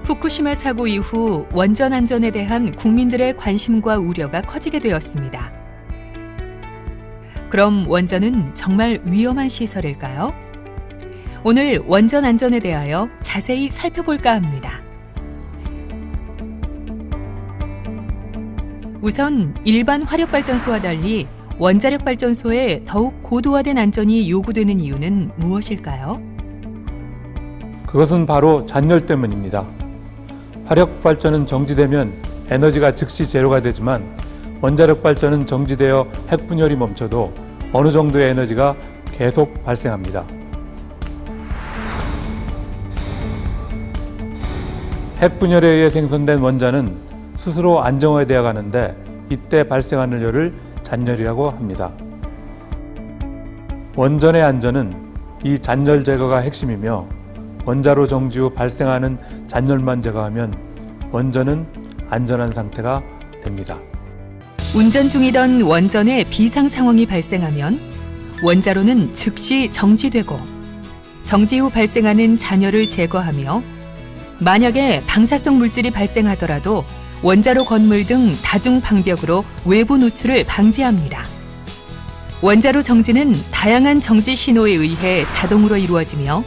후쿠시마 사고 이후 원전 안전에 대한 국민들의 관심과 우려가 커지게 되었습니다. 그럼 원전은 정말 위험한 시설일까요? 오늘 원전 안전에 대하여 자세히 살펴볼까 합니다. 우선 일반 화력발전소와 달리 원자력발전소에 더욱 고도화된 안전이 요구되는 이유는 무엇일까요? 그것은 바로 잔열 때문입니다. 화력 발전은 정지되면 에너지가 즉시 제로가 되지만 원자력 발전은 정지되어 핵분열이 멈춰도 어느 정도의 에너지가 계속 발생합니다. 핵분열에 의해 생성된 원자는 스스로 안정화되어 가는데 이때 발생하는 열을 잔열이라고 합니다. 원전의 안전은 이 잔열 제거가 핵심이며 원자로 정지 후 발생하는 잔열만 제거하면 원전은 안전한 상태가 됩니다. 운전 중이던 원전에 비상 상황이 발생하면 원자로는 즉시 정지되고 정지 후 발생하는 잔열을 제거하며 만약에 방사성 물질이 발생하더라도 원자로 건물 등 다중 방벽으로 외부 누출을 방지합니다. 원자로 정지는 다양한 정지 신호에 의해 자동으로 이루어지며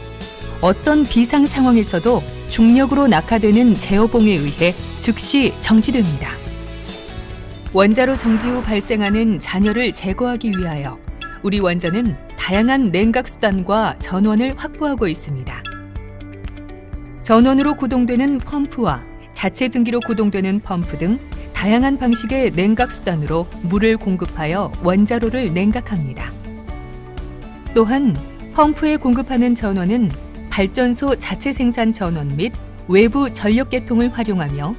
어떤 비상 상황에서도 중력으로 낙하되는 제어봉에 의해 즉시 정지됩니다. 원자로 정지 후 발생하는 잔열을 제거하기 위하여 우리 원전은 다양한 냉각 수단과 전원을 확보하고 있습니다. 전원으로 구동되는 펌프와 자체 증기로 구동되는 펌프 등 다양한 방식의 냉각 수단으로 물을 공급하여 원자로를 냉각합니다. 또한 펌프에 공급하는 전원은 발전소 자체 생산 전원 및 외부 전력 계통을 활용하며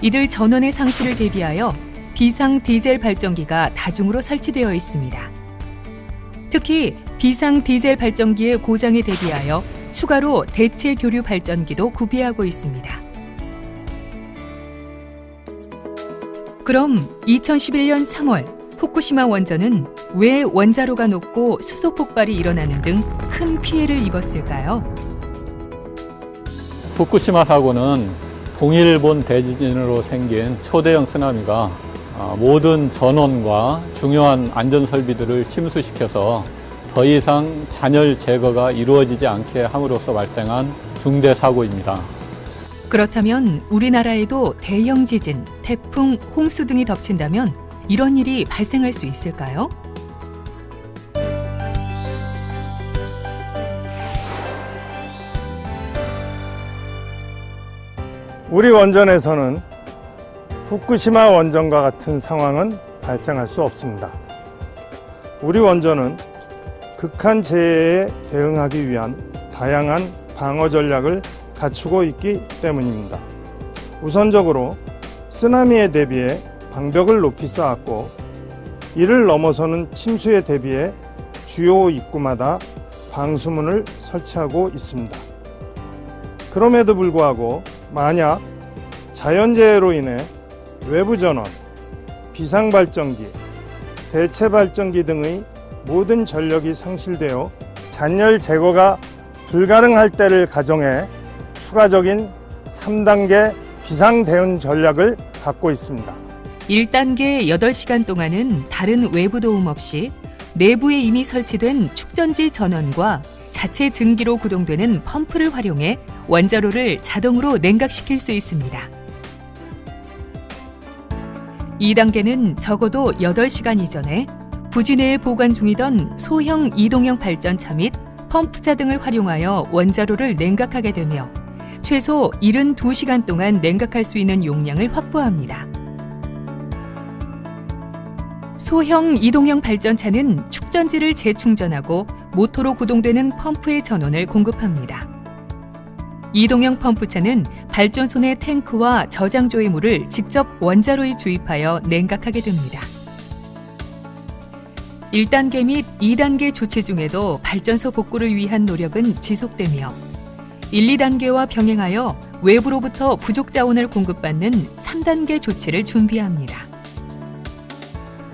이들 전원의 상실을 대비하여 비상 디젤 발전기가 다중으로 설치되어 있습니다. 특히 비상 디젤 발전기의 고장에 대비하여 추가로 대체 교류 발전기도 구비하고 있습니다. 그럼 2011년 3월 후쿠시마 원전은 왜 원자로가 녹고 수소 폭발이 일어나는 등 큰 피해를 입었을까요? 후쿠시마 사고는 동일본 대지진으로 생긴 초대형 쓰나미가 모든 전원과 중요한 안전 설비들을 침수시켜서 더 이상 잔열 제거가 이루어지지 않게 함으로써 발생한 중대 사고입니다. 그렇다면 우리나라에도 대형 지진, 태풍, 홍수 등이 덮친다면 이런 일이 발생할 수 있을까요? 우리 원전에서는 후쿠시마 원전과 같은 상황은 발생할 수 없습니다. 우리 원전은 극한 재해에 대응하기 위한 다양한 방어 전략을 갖추고 있기 때문입니다. 우선적으로 쓰나미에 대비해 방벽을 높이 쌓았고 이를 넘어서는 침수에 대비해 주요 입구마다 방수문을 설치하고 있습니다. 그럼에도 불구하고 만약 자연재해로 인해 외부 전원, 비상발전기, 대체발전기 등의 모든 전력이 상실되어 잔열 제거가 불가능할 때를 가정해 추가적인 3단계 비상대응 전략을 갖고 있습니다. 1단계 8시간 동안은 다른 외부 도움 없이 내부에 이미 설치된 축전지 전원과 자체 증기로 구동되는 펌프를 활용해 원자로를 자동으로 냉각시킬 수 있습니다. 2단계는 적어도 8시간 이전에 부지 내에 보관 중이던 소형 이동형 발전차 및 펌프차 등을 활용하여 원자로를 냉각하게 되며 최소 72시간 동안 냉각할 수 있는 용량을 확보합니다. 소형 이동형 발전차는 축전지를 재충전하고 모터로 구동되는 펌프의 전원을 공급합니다. 이동형 펌프차는 발전소 내 탱크와 저장조의 물을 직접 원자로에 주입하여 냉각하게 됩니다. 1단계 및 2단계 조치 중에도 발전소 복구를 위한 노력은 지속되며 1, 2단계와 병행하여 외부로부터 부족 자원을 공급받는 3단계 조치를 준비합니다.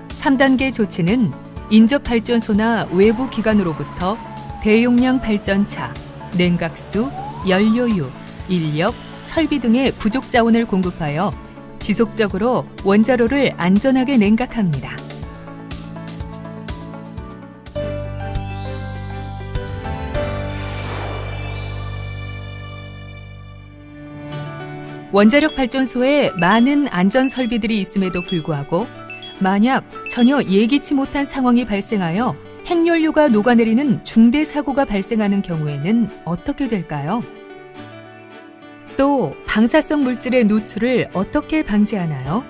3단계 조치는 인접 발전소나 외부 기관으로부터 대용량 발전차, 냉각수, 연료유, 인력, 설비 등의 부족 자원을 공급하여 지속적으로 원자로를 안전하게 냉각합니다. 원자력 발전소에 많은 안전 설비들이 있음에도 불구하고 만약 전혀 예기치 못한 상황이 발생하여 핵연료가 녹아내리는 중대 사고가 발생하는 경우에는 어떻게 될까요? 또 방사성 물질의 노출을 어떻게 방지하나요?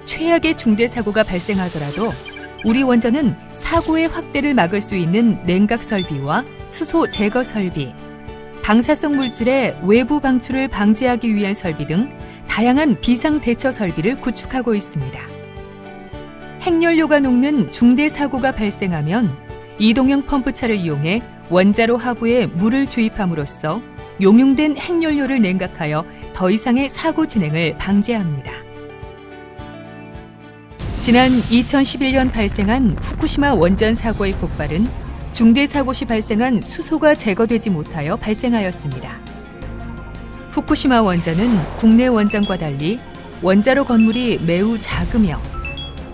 최악의 중대 사고가 발생하더라도 우리 원전은 사고의 확대를 막을 수 있는 냉각 설비와 수소 제거 설비, 방사성 물질의 외부 방출을 방지하기 위한 설비 등 다양한 비상 대처 설비를 구축하고 있습니다. 핵연료가 녹는 중대 사고가 발생하면 이동형 펌프차를 이용해 원자로 하부에 물을 주입함으로써 용융된 핵연료를 냉각하여 더 이상의 사고 진행을 방지합니다. 지난 2011년 발생한 후쿠시마 원전 사고의 폭발은 중대 사고 시 발생한 수소가 제거되지 못하여 발생하였습니다. 후쿠시마 원전은 국내 원전과 달리 원자로 건물이 매우 작으며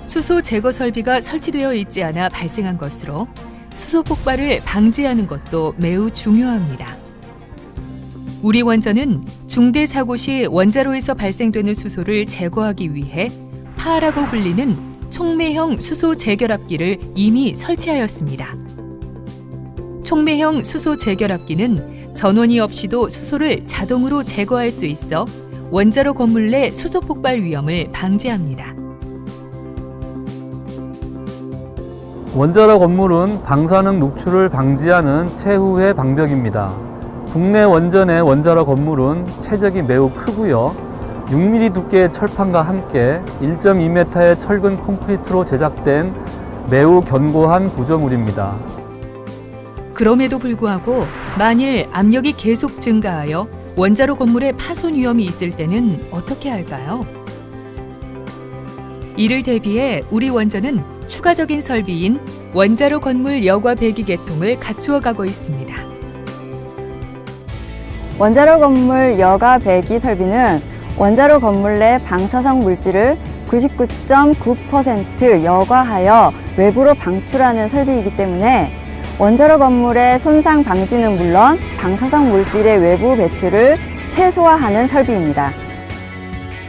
수소 제거 설비가 설치되어 있지 않아 발생한 것으로 수소 폭발을 방지하는 것도 매우 중요합니다. 우리 원전은 중대 사고 시 원자로에서 발생되는 수소를 제거하기 위해 파라고 불리는 촉매형 수소 재결합기를 이미 설치하였습니다. 촉매형 수소 재결합기는 전원이 없이도 수소를 자동으로 제거할 수 있어 원자로 건물 내 수소 폭발 위험을 방지합니다. 원자로 건물은 방사능 노출을 방지하는 최후의 방벽입니다. 국내 원전의 원자로 건물은 체적이 매우 크고요. 6mm 두께의 철판과 함께 1.2m의 철근 콘크리트로 제작된 매우 견고한 구조물입니다. 그럼에도 불구하고 만일 압력이 계속 증가하여 원자로 건물에 파손 위험이 있을 때는 어떻게 할까요? 이를 대비해 우리 원전은 추가적인 설비인 원자로 건물 여과 배기 계통을 갖추어 가고 있습니다. 원자로 건물 여과 배기 설비는 원자로 건물 내 방사성 물질을 99.9% 여과하여 외부로 방출하는 설비이기 때문에 원자로 건물의 손상 방지는 물론 방사성 물질의 외부 배출을 최소화하는 설비입니다.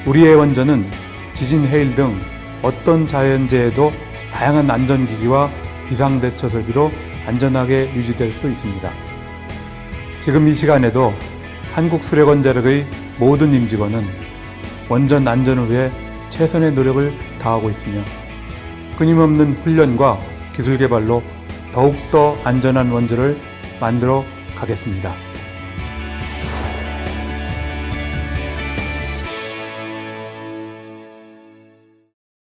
우리의 원전은 지진, 해일 등 어떤 자연재해도 다양한 안전기기와 비상대처 설비로 안전하게 유지될 수 있습니다. 지금 이 시간에도 한국수력원자력의 모든 임직원은 원전 안전을 위해 최선의 노력을 다하고 있으며 끊임없는 훈련과 기술 개발로 더욱더 안전한 원전을 만들어 가겠습니다.